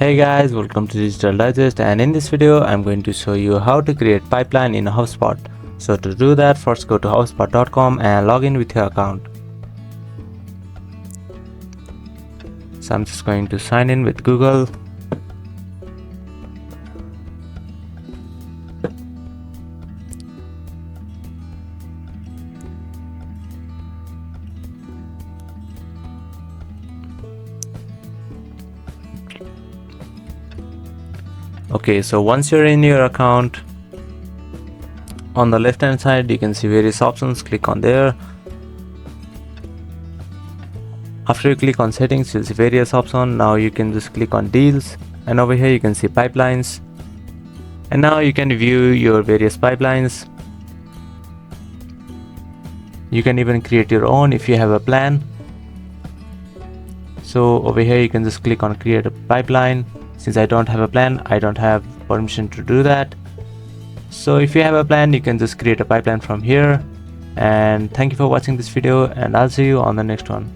Hey guys, welcome to Digital Digest, and in this video I'm going to show you how to create pipeline in Hubspot. So to do that, first go to hubspot.com and log in with your account. So I'm just going to sign in with Google. Okay, so once you're in your account, on the left hand side you can see various options. Click on there. After you click on settings, you'll see various options. Now you can just click on deals, and over here you can see pipelines, and now you can view your various pipelines. You can even create your own if you have a plan. So over here you can just click on create a pipeline. Since I don't have a plan, I don't have permission to do that. So if you have a plan, you can just create a pipeline from here. And thank you for watching this video, and I'll see you on the next one.